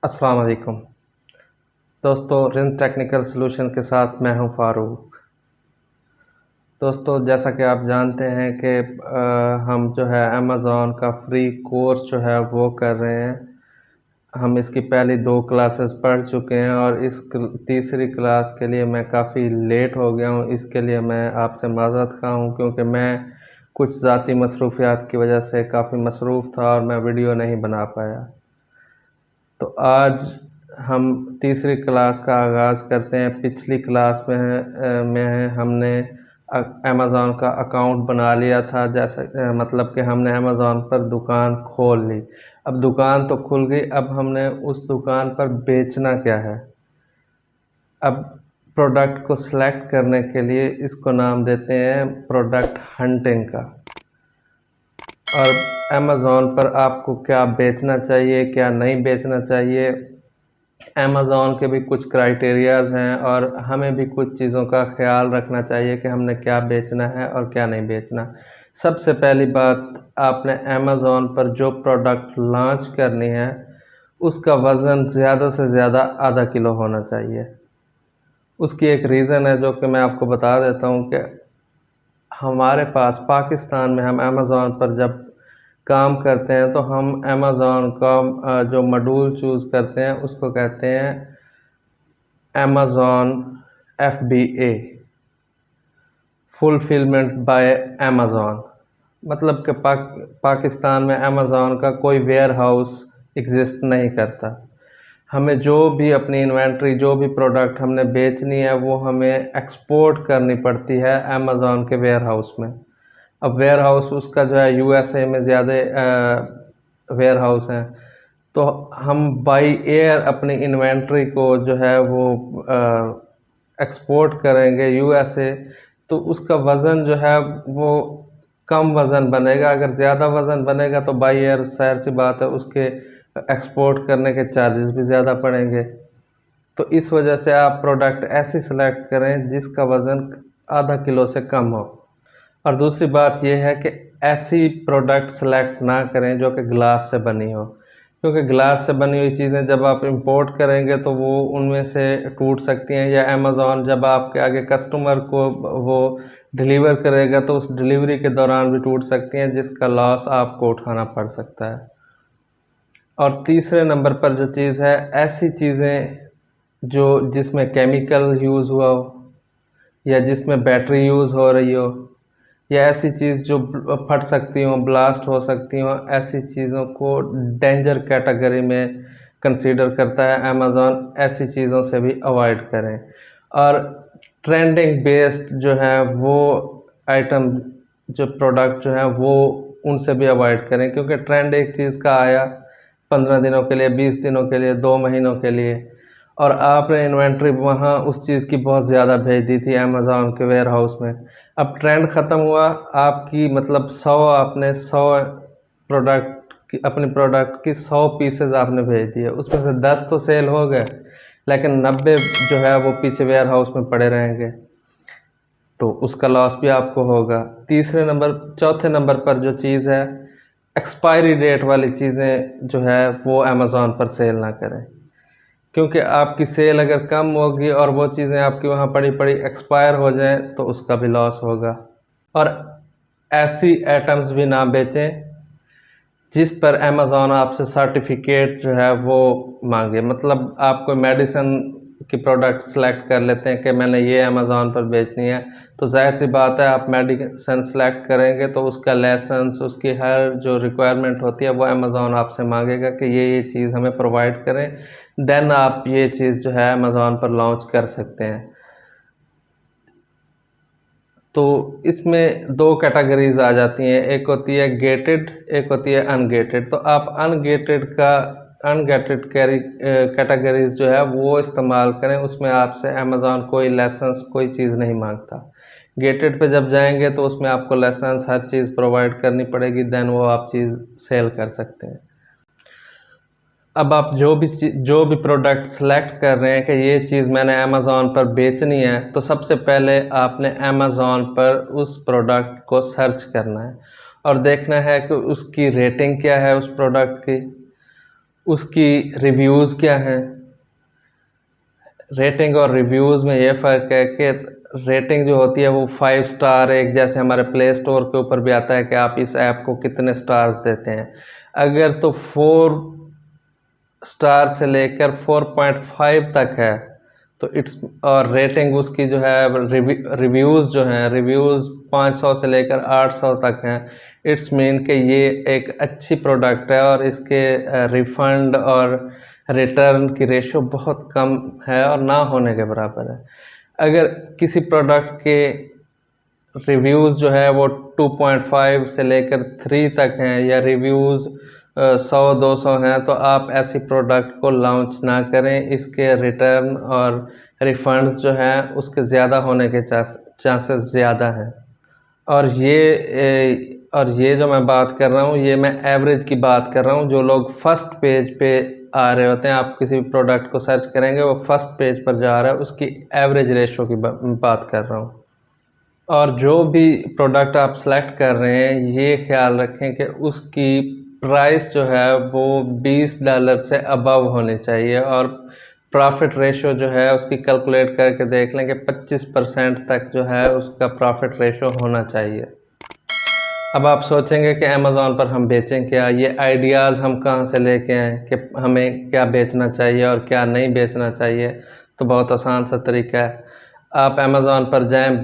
अस्सलाम वालेकुम दोस्तों, रिन टेक्निकल सॉल्यूशन के साथ मैं हूं फारूक। दोस्तों, जैसा कि आप जानते हैं कि हम जो है अमेज़ॉन का फ्री कोर्स जो है वो कर रहे हैं। हम इसकी पहली 2 क्लासेस पढ़ चुके हैं और इस तीसरी क्लास के लिए मैं काफ़ी लेट हो गया हूं। इसके लिए मैं आपसे माज़रत खा हूं क्योंकि मैं कुछ ज़ाती मसरूफियात की वजह से काफ़ी मसरूफ़ था और मैं वीडियो नहीं बना पाया। तो आज हम तीसरी क्लास का आगाज़ करते हैं। पिछली क्लास में हमने अमेज़ॉन का अकाउंट बना लिया था, जैसे मतलब कि हमने अमेज़ॉन पर दुकान खोल ली। अब दुकान तो खुल गई, अब हमने उस दुकान पर बेचना क्या है। अब प्रोडक्ट को सिलेक्ट करने के लिए इसको नाम देते हैं प्रोडक्ट हंटिंग का। और अमेज़ॉन पर आपको क्या बेचना चाहिए, क्या नहीं बेचना चाहिए, अमेज़ॉन के भी कुछ क्राइटेरियाज़ हैं और हमें भी कुछ चीज़ों का ख्याल रखना चाहिए कि हमने क्या बेचना है और क्या नहीं बेचना। सबसे पहली बात, आपने अमेज़ॉन पर जो प्रोडक्ट लॉन्च करनी है उसका वज़न ज़्यादा से ज़्यादा आधा किलो होना चाहिए। उसकी एक रीज़न है जो कि मैं आपको बता देता हूँ कि हमारे पास पाकिस्तान में हम अमेज़ॉन पर जब काम करते हैं तो हम अमेज़ॉन का जो मॉड्यूल चूज़ करते हैं उसको कहते हैं Amazon FBA, fulfilment bye Amazon. मतलब कि पाकिस्तान में अमेज़ॉन का कोई वेयर हाउस एग्जिस्ट नहीं करता। हमें जो भी अपनी इन्वेंट्री, जो भी प्रोडक्ट हमने बेचनी है वो हमें एक्सपोर्ट करनी पड़ती है अमेज़ॉन के वेयर हाउस में। अब वेयर हाउस उसका जो है USA में ज़्यादा वेयर हाउस हैं, तो हम बाई एयर अपनी इन्वेंट्री को जो है वो एक्सपोर्ट करेंगे USA, तो उसका वज़न जो है वो कम वज़न बनेगा। अगर ज़्यादा वज़न बनेगा तो बाई एयर ज़ाहिर सी बात है उसके एक्सपोर्ट करने के चार्जेस भी ज़्यादा पड़ेंगे। तो इस वजह से आप प्रोडक्ट ऐसी सेलेक्ट करें जिसका वज़न आधा किलो से कम हो। और दूसरी बात यह है कि ऐसी प्रोडक्ट सेलेक्ट ना करें जो कि ग्लास से बनी हो, क्योंकि ग्लास से बनी हुई चीज़ें जब आप इंपोर्ट करेंगे तो वो उनमें से टूट सकती हैं, या अमेज़ॉन जब आपके आगे कस्टमर को वो डिलीवर करेगा तो उस डिलीवरी के दौरान भी टूट सकती हैं, जिसका लॉस आपको उठाना पड़ सकता है। और तीसरे नंबर पर जो चीज़ है, ऐसी चीज़ें जो जिसमें केमिकल यूज़ हुआ हो या जिसमें बैटरी यूज़ हो रही हो, या ऐसी चीज़ जो फट सकती हो, ब्लास्ट हो सकती हो, ऐसी चीज़ों को डेंजर कैटेगरी में कंसीडर करता है अमेज़ॉन। ऐसी चीज़ों से भी अवॉइड करें। और ट्रेंडिंग बेस्ड जो है वो आइटम, जो प्रोडक्ट जो है वो उनसे भी अवॉइड करें, क्योंकि ट्रेंड एक चीज़ का आया 15 दिनों के लिए, 20 दिनों के लिए, 2 महीनों के लिए, और आपने इन्वेंट्री वहाँ उस चीज़ की बहुत ज़्यादा भेज दी थी अमेज़ॉन के वेयर हाउस में। अब ट्रेंड ख़त्म हुआ, आपकी मतलब 100 आपने 100 प्रोडक्ट की, अपनी प्रोडक्ट की 100 पीसेज आपने भेज दिए, उसमें से 10 तो सेल हो गए, लेकिन 90 जो है वो पीछे वेयर हाउस में पड़े रहेंगे, तो उसका लॉस भी आपको होगा। चौथे नंबर पर जो चीज़ है, एक्सपायरी डेट वाली चीज़ें जो है वो अमेज़ॉन पर सेल ना करें, क्योंकि आपकी सेल अगर कम होगी और वो चीज़ें आपकी वहाँ पड़ी पड़ी एक्सपायर हो जाएं तो उसका भी लॉस होगा। और ऐसी आइटम्स भी ना बेचें जिस पर अमेज़ॉन आपसे सर्टिफिकेट जो है वो मांगे। मतलब आप कोई मेडिसिन की प्रोडक्ट सेलेक्ट कर लेते हैं कि मैंने ये अमेज़ॉन पर बेचनी है, तो जाहिर सी बात है आप मेडिसिन सेलेक्ट करेंगे तो उसका लाइसेंस, उसकी हर जो रिक्वायरमेंट होती है वो अमेज़ॉन आपसे मांगेगा कि ये चीज़ हमें प्रोवाइड करें, देन आप ये चीज़ जो है अमेज़ॉन पर लॉन्च कर सकते हैं। तो इसमें 2 कैटेगरीज आ जाती हैं, एक होती है गेटेड, एक होती है अनगेटेड। तो आप अनगेटेड कैटेगरीज जो है वो इस्तेमाल करें, उसमें आपसे अमेज़ॉन कोई लाइसेंस, कोई चीज़ नहीं मांगता। गेटेड पे जब जाएंगे तो उसमें आपको लाइसेंस, हर चीज़ प्रोवाइड करनी पड़ेगी, देन वो आप चीज़ सेल कर सकते हैं। अब आप जो भी प्रोडक्ट सेलेक्ट कर रहे हैं कि ये चीज़ मैंने अमेज़ॉन पर बेचनी है, तो सबसे पहले आपने अमेज़ॉन पर उस प्रोडक्ट को सर्च करना है और देखना है कि उसकी रेटिंग क्या है उस प्रोडक्ट की, उसकी रिव्यूज़ क्या हैं। रेटिंग और रिव्यूज़ में ये फ़र्क है कि रेटिंग जो होती है वो 5 स्टार, एक जैसे हमारे प्ले स्टोर के ऊपर भी आता है कि आप इस ऐप को कितने स्टार्स देते हैं। अगर तो 4 स्टार से लेकर 4.5 तक है तो इट्स, और रेटिंग उसकी जो है रिव्यूज़ जो हैं, रिव्यूज़ 500 से लेकर 800 तक हैं, इट्स मीन कि ये एक अच्छी प्रोडक्ट है और इसके रिफ़ंड और रिटर्न की रेशो बहुत कम है और ना होने के बराबर है। अगर किसी प्रोडक्ट के रिव्यूज़ जो है वो 2.5 से लेकर 3 तक हैं या रिव्यूज़ 100-200 हैं तो आप ऐसी प्रोडक्ट को लॉन्च ना करें। इसके रिटर्न और रिफंड्स जो हैं उसके ज़्यादा होने के चांसेस ज़्यादा हैं। और ये जो मैं बात कर रहा हूँ ये मैं एवरेज की बात कर रहा हूँ। जो लोग फर्स्ट पेज पे आ रहे होते हैं, आप किसी भी प्रोडक्ट को सर्च करेंगे वो फर्स्ट पेज पर जा रहा है, उसकी एवरेज रेशो की बात कर रहा हूँ। और जो भी प्रोडक्ट आप सेलेक्ट कर रहे हैं ये ख्याल रखें कि उसकी प्राइस जो है वो $20 से अबव होनी चाहिए और प्रॉफिट रेशो जो है उसकी कैलकुलेट करके देख लें कि 25% तक जो है उसका प्रॉफिट रेशो होना चाहिए। अब आप सोचेंगे कि अमेज़ॉन पर हम बेचें क्या, ये आइडियाज़ हम कहाँ से लेके आएँ कि हमें क्या बेचना चाहिए और क्या नहीं बेचना चाहिए। तो बहुत आसान सा तरीका है, आप अमेज़ॉन पर जाएं,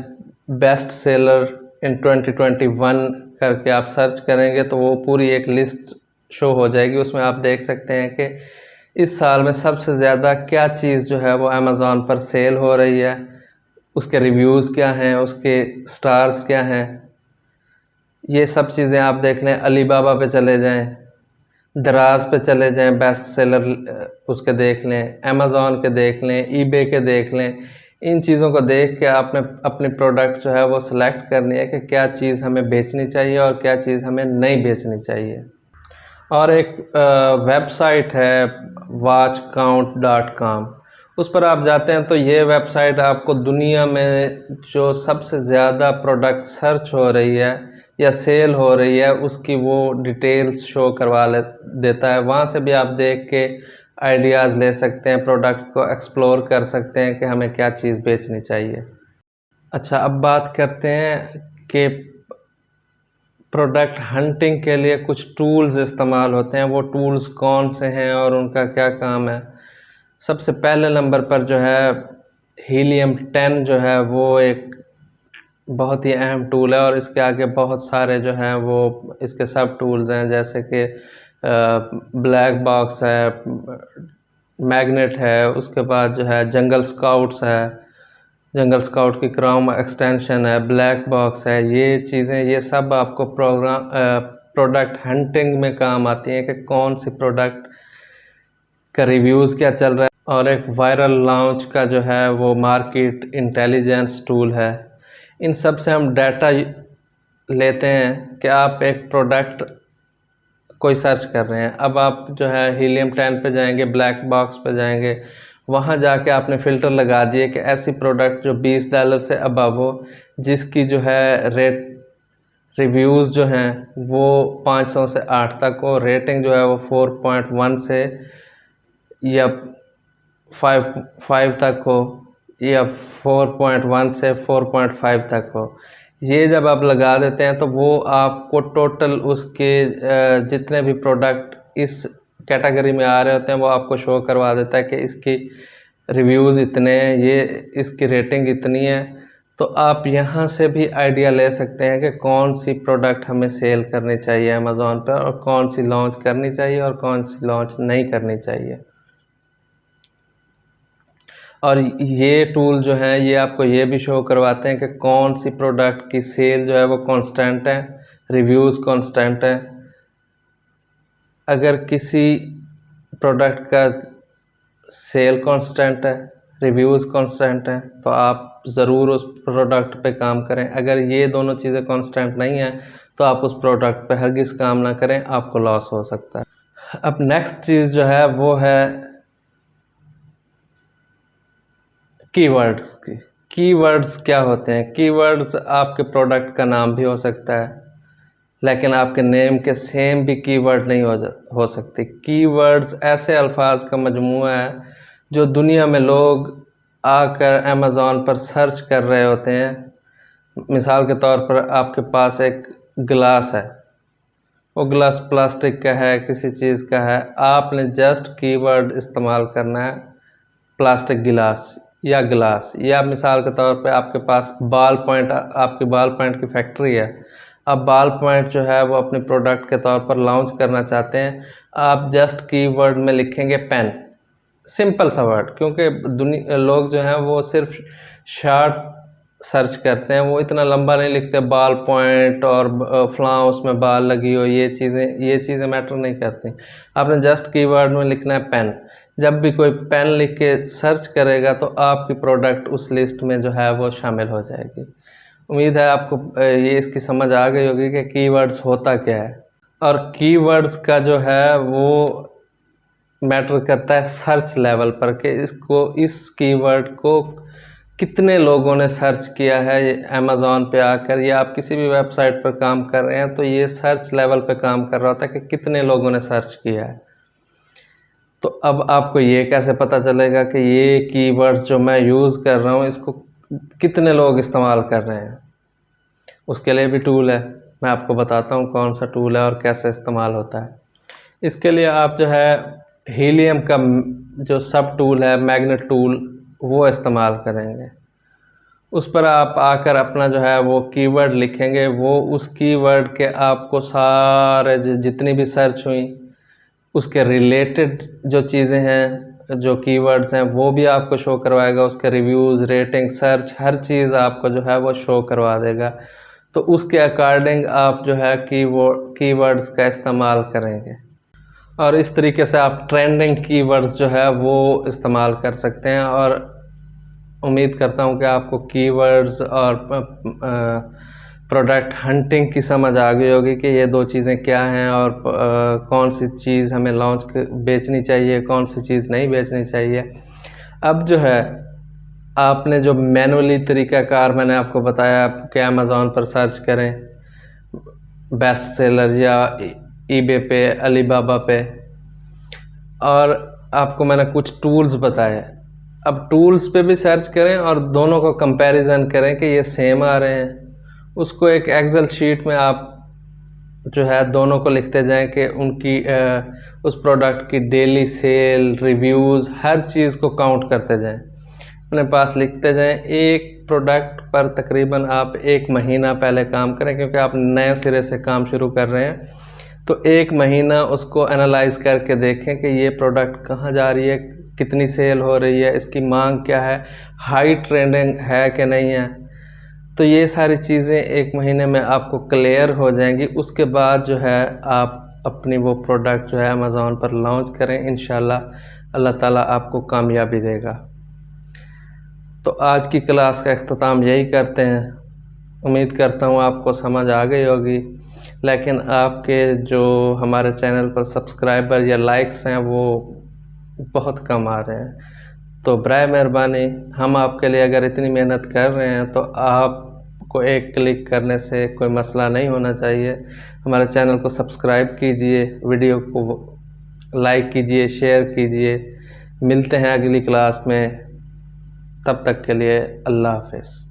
बेस्ट सेलर इन 2021 करके आप सर्च करेंगे तो वो पूरी एक लिस्ट शो हो जाएगी। उसमें आप देख सकते हैं कि इस साल में सबसे ज़्यादा क्या चीज़ जो है वो अमेज़ॉन पर सेल हो रही है, उसके रिव्यूज़ क्या हैं, उसके स्टार्स क्या हैं, ये सब चीज़ें आप देख लें। अलीबाबा पे चले जाएं, दराज पे चले जाएं, बेस्ट सेलर उसके देख लें, अमेज़ॉन के देख लें, ईबे के देख लें। इन चीज़ों को देख के आपने अपनी प्रोडक्ट जो है वो सिलेक्ट करनी है कि क्या चीज़ हमें बेचनी चाहिए और क्या चीज़ हमें नहीं बेचनी चाहिए। और एक वेबसाइट है watchcount.com, उस पर आप जाते हैं तो ये वेबसाइट आपको दुनिया में जो सबसे ज़्यादा प्रोडक्ट सर्च हो रही है या सेल हो रही है उसकी वो डिटेल्स शो करवा देता है। वहाँ से भी आप देख के आइडियाज़ ले सकते हैं, प्रोडक्ट को एक्सप्लोर कर सकते हैं कि हमें क्या चीज़ बेचनी चाहिए। अच्छा, अब बात करते हैं कि प्रोडक्ट हंटिंग के लिए कुछ टूल्स इस्तेमाल होते हैं, वो टूल्स कौन से हैं और उनका क्या काम है। सबसे पहले नंबर पर जो है हीलियम 10 जो है वो एक बहुत ही अहम टूल है और इसके आगे बहुत सारे जो हैं वो इसके सब टूल्स हैं, जैसे कि ब्लैक बॉक्स है, मैग्नेट है, उसके बाद जो है जंगल स्काउट्स है, जंगल स्काउट की क्रोम एक्सटेंशन है, ब्लैक बॉक्स है। ये चीज़ें, ये सब आपको प्रोडक्ट हंटिंग में काम आती हैं कि कौन सी प्रोडक्ट का रिव्यूज़ क्या चल रहा है। और एक वायरल लॉन्च का जो है वो मार्केट इंटेलिजेंस टूल है। इन सब से हम डाटा लेते हैं कि आप एक प्रोडक्ट कोई सर्च कर रहे हैं। अब आप जो है हीलियम 10 पे जाएंगे, ब्लैक बॉक्स पे जाएंगे, वहाँ जाके आपने फ़िल्टर लगा दिए कि ऐसी प्रोडक्ट जो $20 से अबव हो, जिसकी जो है रिव्यूज़ जो हैं वो 500 से 8 तक हो, रेटिंग जो है वो 4.1 से या 5 तक हो या 4.1 से 4.5 तक हो। ये जब आप लगा देते हैं तो वो आपको टोटल उसके जितने भी प्रोडक्ट इस कैटेगरी में आ रहे होते हैं वो आपको शो करवा देता है कि इसकी रिव्यूज़ इतने हैं, ये इसकी रेटिंग इतनी है। तो आप यहाँ से भी आइडिया ले सकते हैं कि कौन सी प्रोडक्ट हमें सेल करनी चाहिए अमेज़ॉन पर और कौन सी लॉन्च करनी चाहिए और कौन सी लॉन्च नहीं करनी चाहिए। और ये टूल जो हैं ये आपको ये भी शो करवाते हैं कि कौन सी प्रोडक्ट की सेल जो है वो कांस्टेंट है, रिव्यूज़ कांस्टेंट है। अगर किसी प्रोडक्ट का सेल कांस्टेंट है, रिव्यूज़ कांस्टेंट है, तो आप ज़रूर उस प्रोडक्ट पे काम करें। अगर ये दोनों चीज़ें कांस्टेंट नहीं हैं तो आप उस प्रोडक्ट पे हरगिज़ काम ना करें, आपको लॉस हो सकता है। अब नेक्स्ट चीज़ जो है वो है कीवर्ड्स की। कीवर्ड्स क्या होते हैं? कीवर्ड्स आपके प्रोडक्ट का नाम भी हो सकता है लेकिन आपके नेम के सेम भी कीवर्ड नहीं हो सकती। कीवर्ड्स ऐसे अल्फाज का मजमूआ है जो दुनिया में लोग आकर अमेज़ॉन पर सर्च कर रहे होते हैं। मिसाल के तौर पर आपके पास एक गिलास है, वो गिलास प्लास्टिक का है, किसी चीज़ का है, आपने जस्ट कीवर्ड इस्तेमाल करना है प्लास्टिक गिलास या गिलास। या मिसाल के तौर पे आपके पास बाल पॉइंट, आपकी बाल पॉइंट की फैक्ट्री है, अब बाल पॉइंट जो है वो अपने प्रोडक्ट के तौर पर लॉन्च करना चाहते हैं, आप जस्ट कीवर्ड में लिखेंगे पेन, सिंपल सा वर्ड, क्योंकि लोग जो हैं वो सिर्फ शॉर्ट सर्च करते हैं, वो इतना लंबा नहीं लिखते बाल पॉइंट और फलां उसमें बाल लगी हो, ये चीज़ें मैटर नहीं करती। आपने जस्ट कीवर्ड में लिखना है पेन। जब भी कोई पेन लिख के सर्च करेगा तो आपकी प्रोडक्ट उस लिस्ट में जो है वो शामिल हो जाएगी। उम्मीद है आपको ये इसकी समझ आ गई होगी कि कीवर्ड्स होता क्या है। और कीवर्ड्स का जो है वो मैटर करता है सर्च लेवल पर कि इस कीवर्ड को कितने लोगों ने सर्च किया है अमेज़ॉन पे आकर, या आप किसी भी वेबसाइट पर काम कर रहे हैं तो ये सर्च लेवल पे काम कर रहा होता है कि कितने लोगों ने सर्च किया है। तो अब आपको ये कैसे पता चलेगा कि ये कीवर्ड्स जो मैं यूज़ कर रहा हूँ इसको कितने लोग इस्तेमाल कर रहे हैं? उसके लिए भी टूल है, मैं आपको बताता हूँ कौन सा टूल है और कैसे इस्तेमाल होता है। इसके लिए आप जो है हीलियम का जो सब टूल है, मैग्नेट टूल, वो इस्तेमाल करेंगे। उस पर आप आकर अपना जो है वो कीवर्ड लिखेंगे, वो उस कीवर्ड के आपको सारे जितनी भी सर्च हुई उसके रिलेटेड जो चीज़ें हैं, जो कीवर्ड्स हैं, वो भी आपको शो करवाएगा। उसके रिव्यूज़, रेटिंग, सर्च, हर चीज़ आपको जो है वो शो करवा देगा। तो उसके अकॉर्डिंग आप जो है कीवर्ड्स का इस्तेमाल करेंगे और इस तरीके से आप ट्रेंडिंग कीवर्ड्स जो है वो इस्तेमाल कर सकते हैं। और उम्मीद करता हूँ कि आपको कीवर्ड्स और प्रोडक्ट हंटिंग की समझ आ गई होगी कि ये दो चीज़ें क्या हैं और कौन सी चीज़ हमें बेचनी चाहिए, कौन सी चीज़ नहीं बेचनी चाहिए। अब जो है आपने जो मैनुअली तरीक़ाकार मैंने आपको बताया कि अमेज़ॉन पर सर्च करें बेस्ट सेलर या ईबे पे, अलीबाबा पे, और आपको मैंने कुछ टूल्स बताए। अब टूल्स पे भी सर्च करें और दोनों को कंपैरिजन करें कि ये सेम आ रहे हैं। उसको एक एक्सेल शीट में आप जो है दोनों को लिखते जाएं कि उनकी उस प्रोडक्ट की डेली सेल, रिव्यूज़, हर चीज़ को काउंट करते जाएं, अपने पास लिखते जाएं। एक प्रोडक्ट पर तकरीबन आप 1 महीना पहले काम करें, क्योंकि आप नए सिरे से काम शुरू कर रहे हैं, तो 1 महीना उसको एनालाइज करके देखें कि ये प्रोडक्ट कहाँ जा रही है, कितनी सेल हो रही है, इसकी मांग क्या है, हाई ट्रेंडिंग है कि नहीं है। तो ये सारी चीज़ें 1 महीने में आपको क्लियर हो जाएंगी। उसके बाद जो है आप अपनी वो प्रोडक्ट जो है अमेज़ॉन पर लॉन्च करें, इंशाल्लाह अल्लाह ताला आपको कामयाबी देगा। तो आज की क्लास का अख्ताम यही करते हैं। उम्मीद करता हूँ आपको समझ आ गई होगी, लेकिन आपके जो हमारे चैनल पर सब्सक्राइबर या लाइक्स हैं वो बहुत कम आ रहे हैं। तो बराए मेहरबानी, हम आपके लिए अगर इतनी मेहनत कर रहे हैं तो आपको एक क्लिक करने से कोई मसला नहीं होना चाहिए। हमारे चैनल को सब्सक्राइब कीजिए, वीडियो को लाइक कीजिए, शेयर कीजिए। मिलते हैं अगली क्लास में, तब तक के लिए अल्लाह हाफ़िज़।